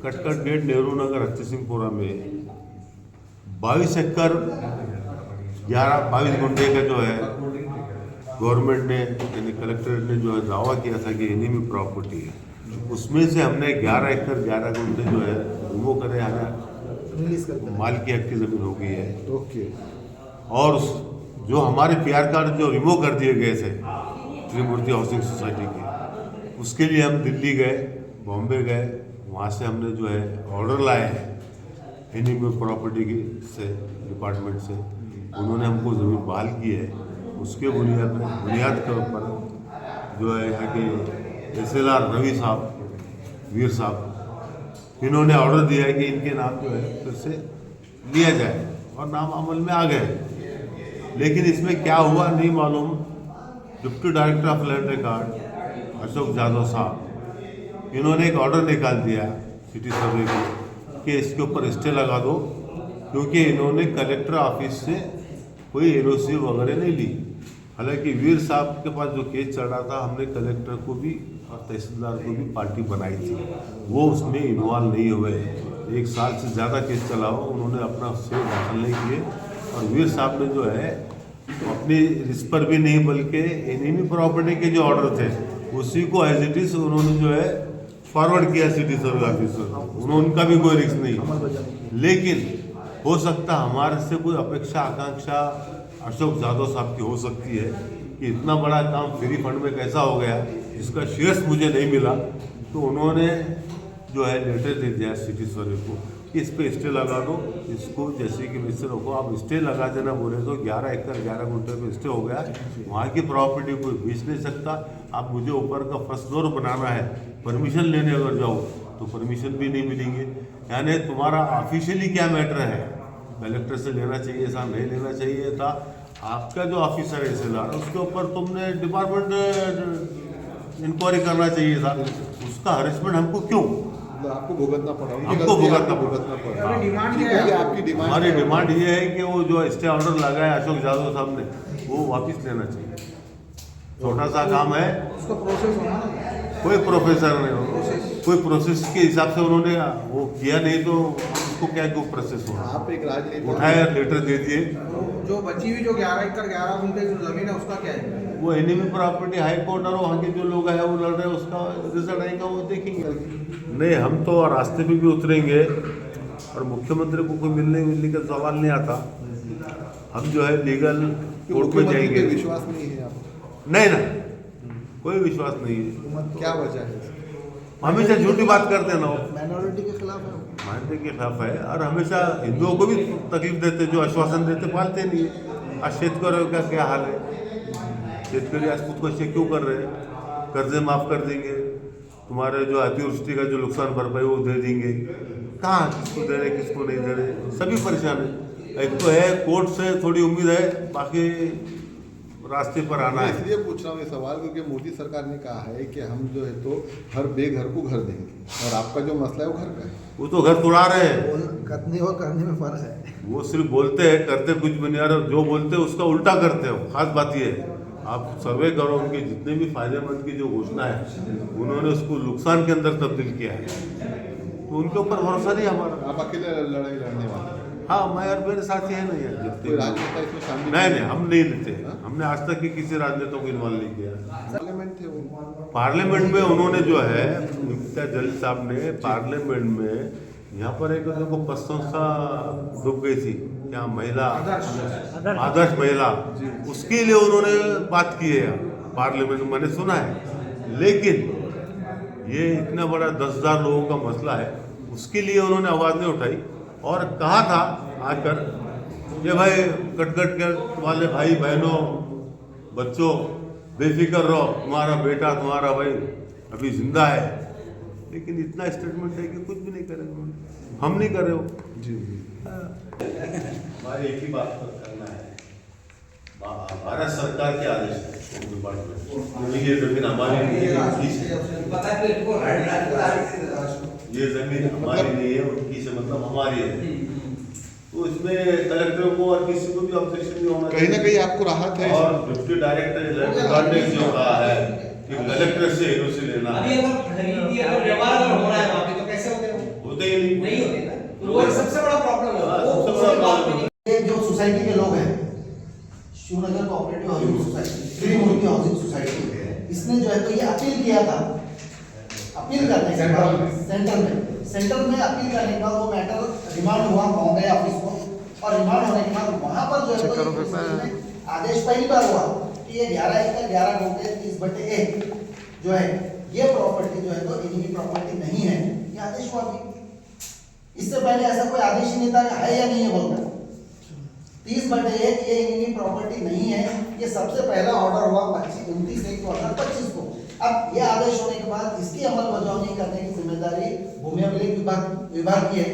कटकट गेट नेहरू नगर हत्ती सिंहपुरा में 22 एकड़ 22 गुंठे का जो है गवर्नमेंट ने यानी कलेक्टर ने जो है दावा किया था कि एनिमी प्रॉपर्टी है, उसमें से हमने 11 एकड़ 11 गुंठे जो है रिमूव करे, हमें माल की हक की जमीन हो गई है। ओके। और जो हमारे पीआर कार्ड जो रिमूव कर दिए गए थे त्रिमूर्ति हाउसिंग सोसाइटी के, उसके लिए हम दिल्ली गए, बॉम्बे गए, वहाँ से हमने जो है ऑर्डर लाए हैं एनिमी प्रॉपर्टी की से डिपार्टमेंट से, उन्होंने हमको ज़मीन बहाल की है। उसके बुनियाद के ऊपर जो है यहाँ के SLR रवि साहब, वीर साहब, इन्होंने ऑर्डर दिया है कि इनके नाम जो है फिर से लिया जाए और नाम अमल में आ गए। लेकिन इसमें क्या हुआ नहीं मालूम। Deputy director of land record Ashok Yadav साहब, इन्होंने एक ऑर्डर निकाल दिया सिटी सर्वे को कि इसके ऊपर स्टे लगा दो, क्योंकि इन्होंने कलेक्टर ऑफिस से कोई एनओसी वगैरह नहीं ली। हालांकि वीर साहब के पास जो केस चल रहा था, हमने कलेक्टर को भी और तहसीलदार को भी पार्टी बनाई थी, वो उसमें इन्वॉल्व नहीं हुए। 1 साल से ज़्यादा केस चला हो, उन्होंने अपना से दाखिल नहीं किए। और वीर साहब ने जो है अपनी इस पर भी नहीं, बल्कि एनिमी प्रॉपर्टी के जो ऑर्डर थे उसी को एज इट इज उन्होंने जो है फॉरवर्ड किया सिटी सर्वे ऑफिसर। उनका भी कोई रिस्क नहीं। लेकिन हो सकता हमारे से कोई अपेक्षा आकांक्षा अशोक यादव साहब की हो सकती है कि इतना बड़ा काम फ्री फंड में कैसा हो गया, जिसका शेयर्स मुझे नहीं मिला। तो उन्होंने जो है लेटर दे दिया सिटी सर्वे को कि इस पर स्टे लगा दो, इसको जैसे कि वैसे रखो। आप स्टे लगा देना बोले तो 11 एकड़ 11 गुंठे पे स्टे हो गया। वहाँ की प्रॉपर्टी कोई बेच नहीं सकता। आप मुझे ऊपर का फर्स्ट फ्लोर बनाना है, परमिशन लेने अगर जाओ तो परमिशन भी नहीं मिलेंगे। यानी तुम्हारा ऑफिशियली क्या मैटर है, कलेक्टर से लेना चाहिए था, नहीं लेना चाहिए था। आपका जो ऑफिसर है SLR, उसके ऊपर तुमने डिपार्टमेंट इंक्वायरी करना चाहिए था। उसका हरेसमेंट हमको क्यों आपको भुगतना पड़ा? हमको भुगतना पड़ा। हमारी डिमांड ये है कि वो जो स्टे ऑर्डर लगाया अशोक यादव साहब ने, वो वापस लेना चाहिए। छोटा सा काम है, उसका प्रोसेस होना ना, कोई प्रोफेसर नहीं, कोई प्रोसेस के हिसाब से उन्होंने वो किया नहीं, तो उसको क्या क्यों प्रोसेस होना। आप एक राजनीति उठाया, लेटर दे दिए। जो बची हुई जो 11 एकड़ 11 गुंठे जो जमीन है उसका क्या है? वो एनिमी प्रॉपर्टी हाई कोर्ट और वहाँ के जो लोग हैं वो लड़ रहे हैं, उसका रिजल्ट आएगा वो देखेंगे। नहीं, हम तो रास्ते पे भी उतरेंगे और मुख्यमंत्री को कोई मिलने का सवाल नहीं आता। हम जो है लीगल कोर्ट में जाएंगे। विश्वास नहीं है आपको? नहीं ना, कोई विश्वास नहीं है। क्या वजह है? हमेशा झूठी बात करते हैं ना, माइनॉरिटी के खिलाफ है, मानते के खिलाफ है। और हमेशा हिंदुओं को भी तकलीफ देते, जो आश्वासन देते पालते नहीं है। आज शेतकरियों का क्या हाल है? शेतकरी आज खुद को ऐसे क्यों कर रहे हैं? कर्जे माफ कर देंगे, तुम्हारे जो अतिवृष्टि का जो नुकसान भरपाई वो दे देंगे। कहाँ किसको दे रहे, किसको नहीं दे रहे, सभी परेशान है। एक तो है कोर्ट से थोड़ी उम्मीद है, बाकी रास्ते पर आना है। इसलिए पूछ रहा हूँ ये सवाल क्योंकि मोदी सरकार ने कहा है कि हम जो है तो हर बेघर को घर देंगे, और आपका जो मसला है वो घर का है। वो तो घर तुड़ा रहे हैं। करने और करने में फर्क है। वो सिर्फ बोलते हैं, करते कुछ भी नहीं। और जो बोलते हैं उसका उल्टा करते हो। खास बात ये है, आप सर्वे करो, उनके जितने भी फायदेमंद की जो घोषणा है उन्होंने उसको नुकसान के अंदर तब्दील किया है। तो उनके ऊपर भरोसा नहीं हमारा। आप अकेले लड़ाई लड़ने वाले? हाँ, मैं और मेरे साथी है नहीं यार, कोई राजनेता इसमें शामिल नहीं, हम नहीं लेते। हमने आज तक की किसी राजनेता को इन्वॉल्व नहीं किया। पार्लियामेंट थे वो, पार्लियामेंट में उन्होंने जो है इम्तियाज जलील साहब ने पार्लियामेंट में यहाँ पर एक देखो पद संस्था डूब गई थी, क्या महिला आदर्श महिला, उसके लिए उन्होंने बात की है पार्लियामेंट में, मैंने सुना है। लेकिन ये इतना बड़ा 10,000 लोगों का मसला है, उसके लिए उन्होंने आवाज़ नहीं उठाई। और कहा था आकर ये भाई कटकट के वाले भाई बहनों बच्चों बेफिक्र रहो, तुम्हारा बेटा तुम्हारा भाई अभी जिंदा है। लेकिन इतना स्टेटमेंट है कि कुछ भी नहीं करेंगे, हम नहीं कर रहे हो जी। हमारे एक ही बात पर करना है, भारत सरकार के आदेश है डिपार्टमेंट, ये जमीन हमारी नहीं है, ये जमीन हमारी नहीं है, उनकी से मतलब हमारी है। तो इसमें कलेक्टर को और किसी को भी ऑब्जेक्शन नहीं होना कहीं ना कहीं आपको राहत है और डिप्टी डायरेक्टर इलेक्ट्रिक ने जो कहा है कि कलेक्टर से एनओसी लेना अभी है, अगर खरीदी अगर व्यवहार अगर हो रहा है वहाँ पे तो कैसे होते हो? होते ही नहीं। नहीं होते ना, तो वो एक सबसे बड़ा प्रॉब्लम है। हाँ, वो सबसे बड़ा उसके बाद problem में ये जो सोसाइटी के लोग हैं, शिवनगर कोऑपरेटिव हाउसिंग सोसाइटी, त्रिमूर्ति हाउसिंग सोसाइटी, इसने जो है तो ये अपील किया था। अपील करने के बाद सेंटर में अपील करने के बाद वो मैटर रिमांड हुआ बॉम्बे ऑफिस को, और रिमांड होने के बाद वहां पर जो है तो इसमें आदेश पहली बार हुआ कि ये 11 एकड़ 11 गुंठे 30/1 जो है ये प्रॉपर्टी जो है तो इनकी प्रॉपर्टी नहीं है, ये आदेश हुआ भी। इससे पहले ऐसा कोई आदेश ही नहीं था है या नहीं है बोलकर 30/1 ये इनकी प्रॉपर्टी नहीं है, ये सबसे पहला ऑर्डर हुआ 29/1/2025 को। अब ये आदेश होने के बाद इसकी अमल बजावनी करने की जिम्मेदारी भूमि अभिलेख विभाग की है।